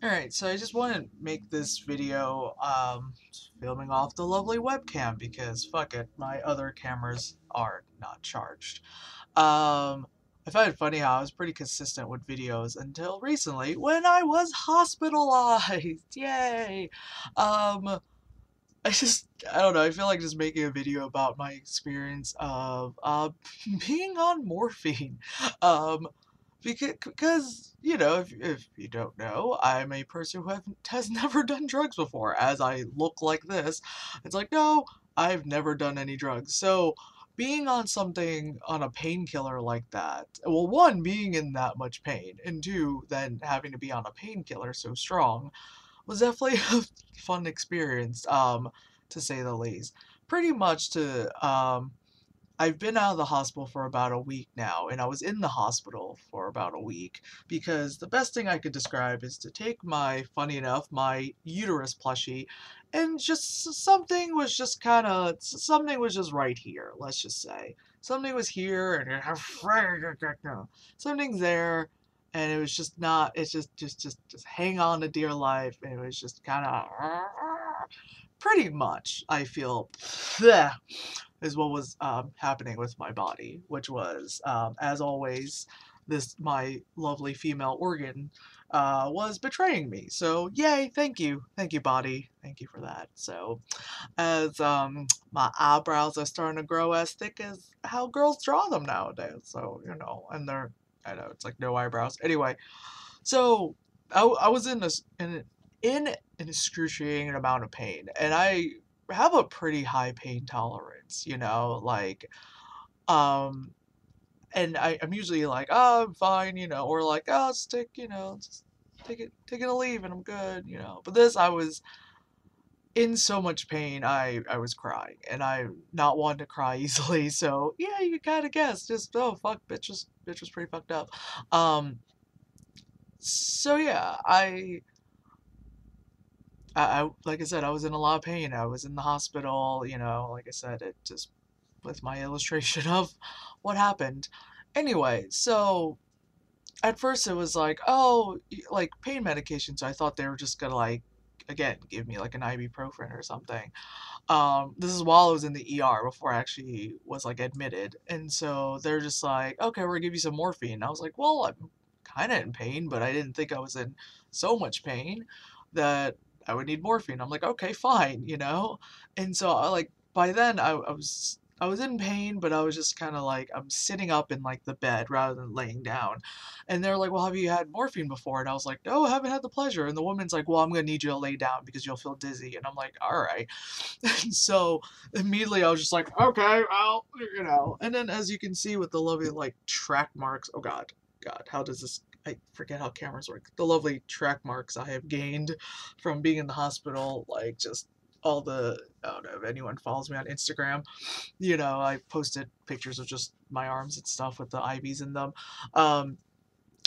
Alright, so I just want to make this video filming off the lovely webcam because fuck it, my other cameras are not charged. I find it funny how I was pretty consistent with videos until recently when I was hospitalized. Yay! Um, I just, I don't know, I feel like just making a video about my experience of being on morphine. Um, because you know, if you don't know, I'm a person who has never done drugs before. As I look like this, it's like, no, I've never done any drugs. So being on something on a painkiller like that, well, one, being in that much pain, and two, then having to be on a painkiller so strong was definitely a fun experience, to say the least. Pretty much I've been out of the hospital for about a week now, and I was in the hospital for about a week because the best thing I could describe is to take funny enough, my uterus plushie, and just something was just right here, let's just say. Something was here, and something's there, and it was just not, it's just hang on to dear life, and it was just kind of, pretty much, I feel, is what was happening with my body, which was, as always, my lovely female organ was betraying me. So yay, thank you, body, thank you for that. So as my eyebrows are starting to grow as thick as how girls draw them nowadays. So you know, and they're, I know it's like no eyebrows. Anyway, so I was in an excruciating amount of pain, and I have a pretty high pain tolerance, you know, like, um, and I'm usually like, oh, I'm fine, you know, or like, oh, just take, you know, just take it a leave and I'm good, you know. But this, I was in so much pain, I was crying, and I'm not one to cry easily, so yeah, you kind of guess, just, oh, fuck, bitch was pretty fucked up. Um, so yeah, like I said, I was in a lot of pain. I was in the hospital, you know, like I said, it just with my illustration of what happened. Anyway, so at first it was like, oh, like pain medication, so I thought they were just gonna like again give me like an ibuprofen or something. This is while I was in the ER before I actually was like admitted, and so they're just like, okay, we're gonna give you some morphine. I was like, well, I'm kind of in pain, but I didn't think I was in so much pain that I would need morphine. I'm like, okay, fine, you know? And so I like by then I was in pain, but I was just kind of like I'm sitting up in like the bed rather than laying down. And they're like, "Well, have you had morphine before?" And I was like, "No, I haven't had the pleasure." And the woman's like, "Well, I'm going to need you to lay down because you'll feel dizzy." And I'm like, "All right." And so immediately I was just like, "Okay, well, you know." And then as you can see with the lovely like track marks, oh God, how does this, I forget how cameras work. The lovely track marks I have gained from being in the hospital, like just all the, I don't know if anyone follows me on Instagram, you know, I posted pictures of just my arms and stuff with the IVs in them. Um,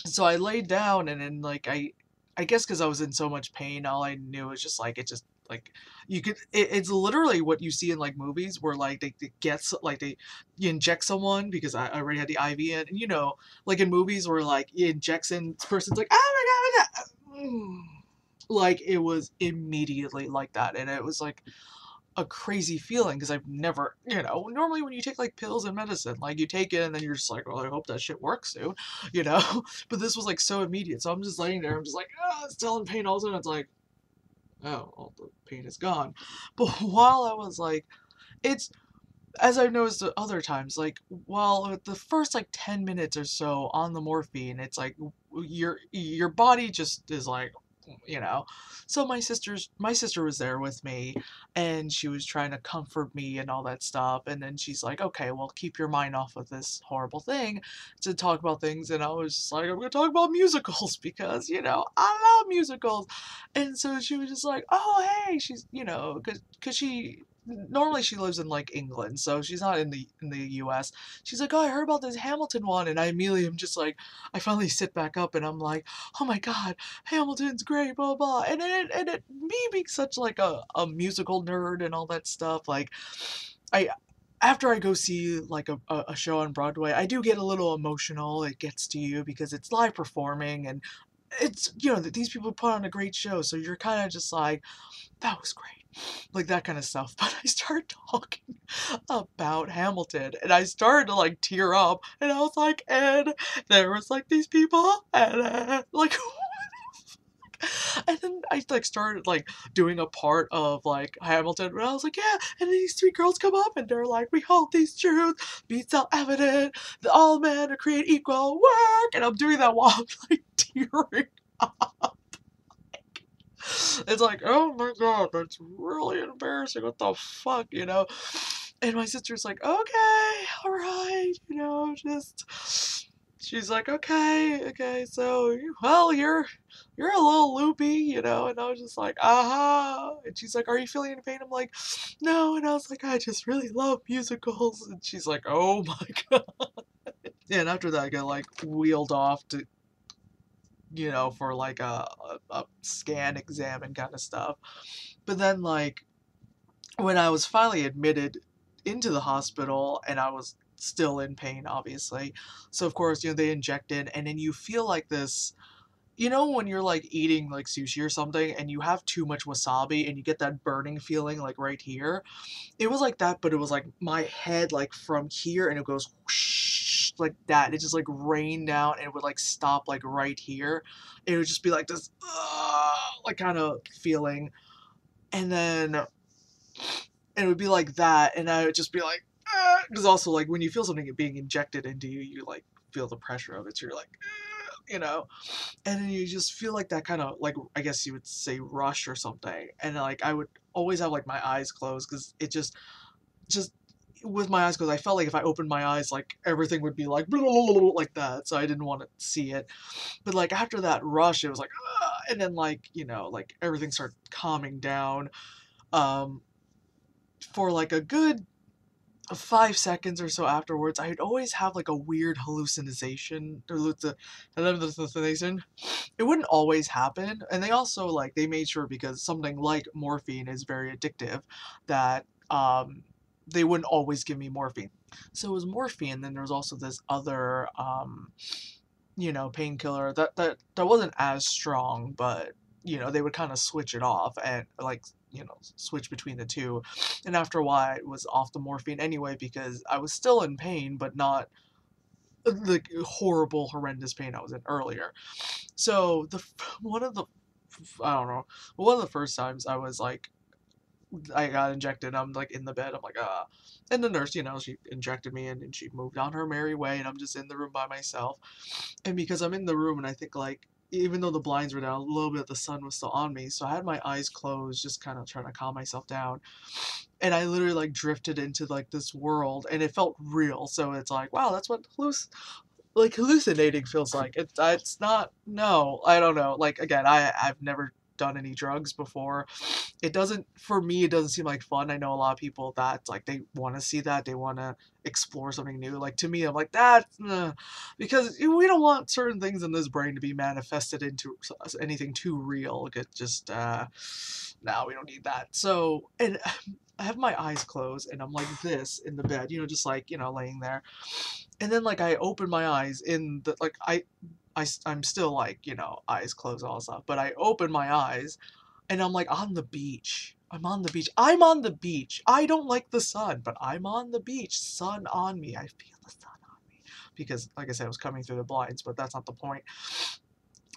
so I laid down, and then like I guess because I was in so much pain, all I knew was just like it just like it's literally what you see in like movies where like they get like they you inject someone because I already had the IV in, and you know, like in movies where like it injects in, this person's like, oh my god, oh my god. Like it was immediately like that, and it was like a crazy feeling because I've never, you know, normally when you take like pills and medicine, like you take it and then you're just like, well, I hope that shit works soon, you know? But this was like so immediate. So I'm just laying there, I'm just like, oh, still in pain. All of a sudden it's like, oh, all the pain is gone. But while I was like, it's, as I've noticed at other times, like, while the first like 10 minutes or so on the morphine, it's like your body just is like, you know. So my sister was there with me, and she was trying to comfort me and all that stuff, and then she's like, okay, well, keep your mind off of this horrible thing to talk about things. And I was just like, I'm gonna talk about musicals because, you know, I love musicals. And so she was just like, oh, hey, she's, you know, because she normally she lives in like England, so she's not in the US. She's like, oh, I heard about this Hamilton one, and I immediately am just like, I finally sit back up and I'm like, oh my god, Hamilton's great, blah blah. Me being such like a musical nerd and all that stuff, like I after I go see like a show on Broadway, I do get a little emotional. It gets to you because it's live performing, and it's, that these people put on a great show, so you're kind of just like, that was great. Like that kind of stuff. But I started talking about Hamilton and I started to like tear up and I was like, and there was like these people and like and then I like started like doing a part of like Hamilton and I was like, yeah, and then these three girls come up and they're like, we hold these truths, be self-evident, that all men are created equal, work, and I'm doing that while I'm like tearing. It's like, oh my god, that's really embarrassing. What the fuck, And my sister's like, okay, all right, just. She's like, okay, okay, so, well, you're a little loopy, and I was just like, aha. And she's like, are you feeling any pain? I'm like, no. And I was like, I just really love musicals. And she's like, oh my god. And after that, I got like wheeled off to for like a scan exam and kind of stuff. But then like when I was finally admitted into the hospital and I was still in pain, obviously. So of course, they injected and then you feel like this, when you're like eating like sushi or something and you have too much wasabi and you get that burning feeling like right here. It was like that, but it was like my head like from here and it goes whoosh, like that. It just like rained down and it would like stop like right here. It would just be like this like kind of feeling. And then it would be like that and I would just be like because also like when you feel something being injected into you, you like feel the pressure of it. So you're like and then you just feel like that kind of like I guess you would say rush or something. And like I would always have like my eyes closed because it just with my eyes closed, I felt like if I opened my eyes, like everything would be like like that. So I didn't want to see it. But like after that rush, it was like, and then like like everything started calming down. Um, for like a good 5 seconds or so afterwards, I'd always have like a weird hallucination. It wouldn't always happen, and they also like they made sure because something like morphine is very addictive that they wouldn't always give me morphine. So it was morphine, then there was also this other painkiller that wasn't as strong, but they would kind of switch it off and like switch between the two. And after a while, I was off the morphine anyway because I was still in pain, but not the horrible, horrendous pain I was in earlier. So one of the I don't know, one of the first times I was like I got injected. I'm like in the bed. I'm like, ah. And the nurse, she injected me and she moved on her merry way. And I'm just in the room by myself. And because I'm in the room and I think like, even though the blinds were down, a little bit of the sun was still on me. So I had my eyes closed, just kind of trying to calm myself down. And I literally like drifted into like this world and it felt real. So it's like, wow, that's what hallucinating feels like. It's not, no, I don't know. Like, again, I've never done any drugs before. For me, it doesn't seem like fun. I know a lot of people that like they want to see that, they want to explore something new. Like to me, I'm like that's because we don't want certain things in this brain to be manifested into anything too real. It just no, we don't need that. So and I have my eyes closed and I'm like this in the bed, just like laying there, and then like I open my eyes in the like I'm still like eyes closed all stuff, but I open my eyes and I'm like on the beach. I'm on the beach. I'm on the beach. I don't like the sun, but I'm on the beach. Sun on me. I feel the sun on me. Because, like I said, I was coming through the blinds, but that's not the point.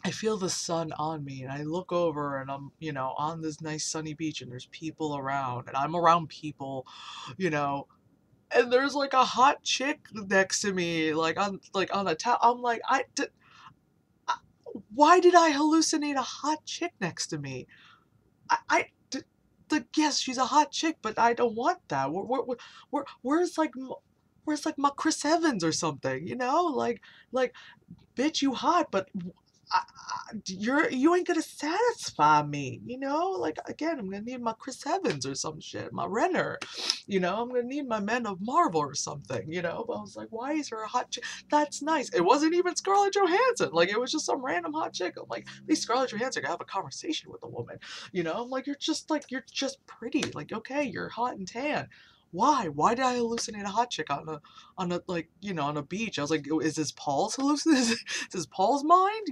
I feel the sun on me, and I look over, and I'm, on this nice sunny beach, and there's people around, and I'm around people, you know, and there's like a hot chick next to me, like on a towel. I'm like, why did I hallucinate a hot chick next to me? Yes, she's a hot chick, but I don't want that. Where's like my Chris Evans or something, like, bitch, you hot, but you ain't gonna satisfy me, like again, I'm gonna need my Chris Evans or some shit, my Renner, I'm gonna need my Men of Marvel or something, but I was like, why is there a hot chick? That's nice. It wasn't even Scarlett Johansson, like it was just some random hot chick. I'm like, at least Scarlett Johansson can have a conversation with a woman, I'm like, you're just pretty, like okay, you're hot and tan. Why did I hallucinate a hot chick on a like, on a beach? I was like, is this Paul's hallucination? Is this Paul's mind?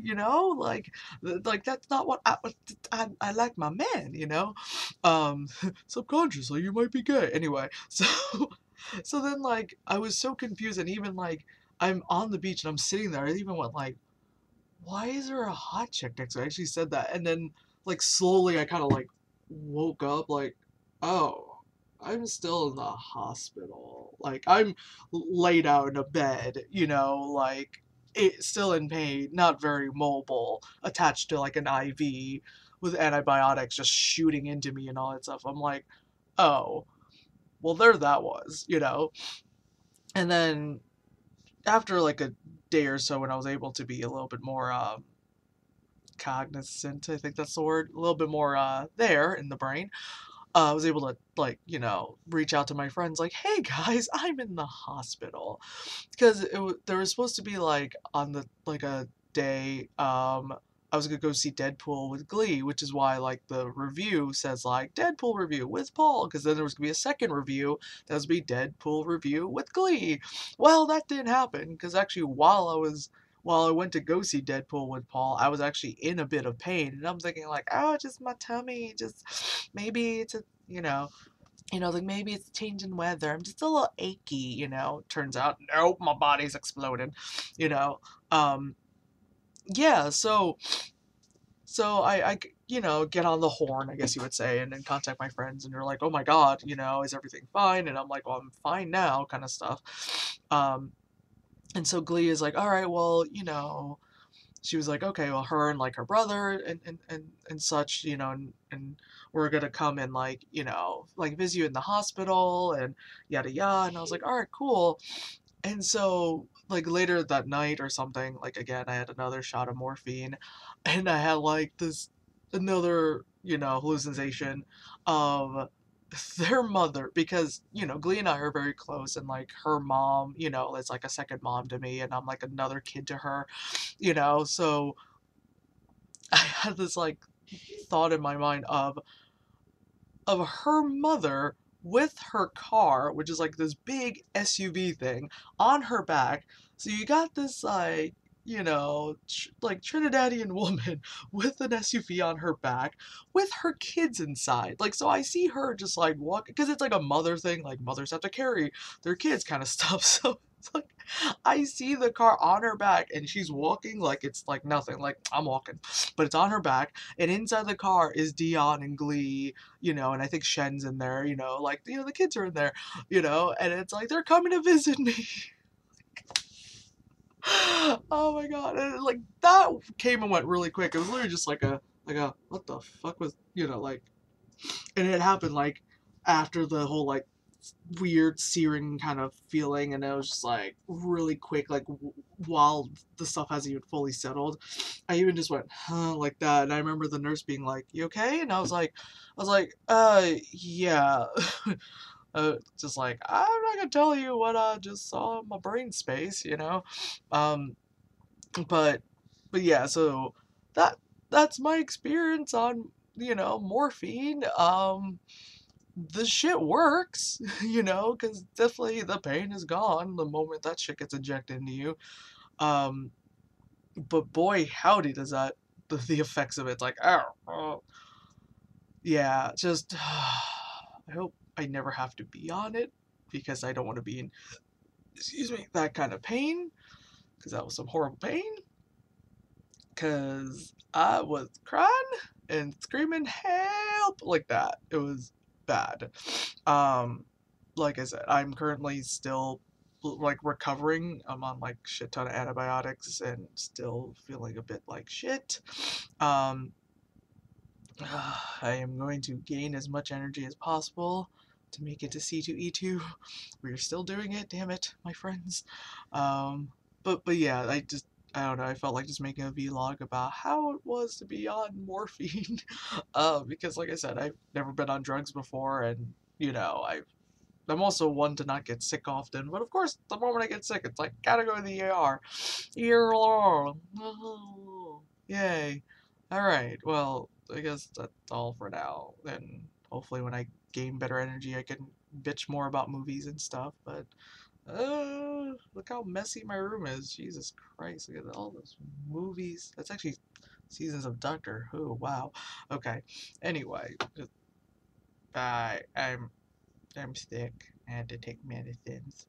Like that's not what I like my man, subconsciously you might be gay. Anyway, so so then like I was so confused, and even like I'm on the beach and I'm sitting there. I even went like, why is there a hot chick next to me? I actually said that. And then, like, slowly I kind of, like, woke up, like, oh, I'm still in the hospital. Like, I'm laid out in a bed, like, still in pain, not very mobile, attached to, like, an IV with antibiotics just shooting into me and all that stuff. I'm like, oh, well, there that was. And then after, like, a day or so when I was able to be a little bit more, cognizant, I think that's the word, a little bit more there in the brain. I was able to like, reach out to my friends like, "Hey guys, I'm in the hospital." Because there was supposed to be like on the like a day I was gonna go see Deadpool with Glee, which is why like the review says like Deadpool review with Paul, because then there was gonna be a second review that was gonna be Deadpool review with Glee. Well, that didn't happen because actually while I went to go see Deadpool with Paul, I was actually in a bit of pain, and I'm thinking like, oh, just my tummy, just maybe it's a like maybe it's changing weather. I'm just a little achy. Turns out, nope, my body's exploded, you know. Um, yeah, so I get on the horn, I guess you would say, and then contact my friends, and they're like, oh my God, is everything fine? And I'm like, well, I'm fine now, kind of stuff. And so Glee is like, all right, well, she was like, okay, well, her and like her brother and such, and we're gonna come and like, like visit you in the hospital and yada yada. And I was like, all right, cool. And so like later that night or something, like again, I had another shot of morphine, and I had like this another, hallucination of their mother, because Glee and I are very close, and like her mom, is like a second mom to me, and I'm like another kid to her, so I had this like thought in my mind of her mother with her car, which is like this big SUV thing, on her back. So you got this like, like Trinidadian woman with an SUV on her back with her kids inside. Like, so I see her just like walk, because it's like a mother thing, like mothers have to carry their kids kind of stuff. So it's like I see the car on her back and she's walking like it's like nothing. Like I'm walking, but it's on her back, and inside the car is Dion and Glee, and I think Shen's in there, like, the kids are in there, and it's like they're coming to visit me. Oh my God. And like that came and went really quick. It was literally just like a what the fuck was, like, and it happened like after the whole like weird searing kind of feeling, and it was just like really quick, like while the stuff hasn't even fully settled. I even just went huh, like that, and I remember the nurse being like, you okay? And I was like yeah. Just like, I'm not gonna tell you what I just saw in my brain space, um but yeah, so that that's my experience on, morphine. The shit works, because definitely the pain is gone the moment that shit gets injected into you. Um, but boy, howdy, does that the effects of it's like, oh, yeah, just I hope I never have to be on it, because I don't want to be in, excuse me, that kind of pain, because that was some horrible pain. Because I was crying and screaming help like that. It was bad. Um, like I said, I'm currently still like recovering. I'm on like shit ton of antibiotics and still feeling a bit like shit. Um, I am going to gain as much energy as possible to make it to C2E2. We're still doing it, damn it, my friends. But yeah, I don't know, I felt like just making a vlog about how it was to be on morphine. Because like I said, I've never been on drugs before, and I'm also one to not get sick often, but of course, the moment I get sick, it's like, gotta go to the ER. ER. Yay. Alright, well, I guess that's all for now. Then hopefully when I gain better energy, I can bitch more about movies and stuff, but look how messy my room is. Jesus Christ, look at all those movies. That's actually seasons of Doctor Who. Wow. Okay. Anyway, I'm sick. I had to take medicines.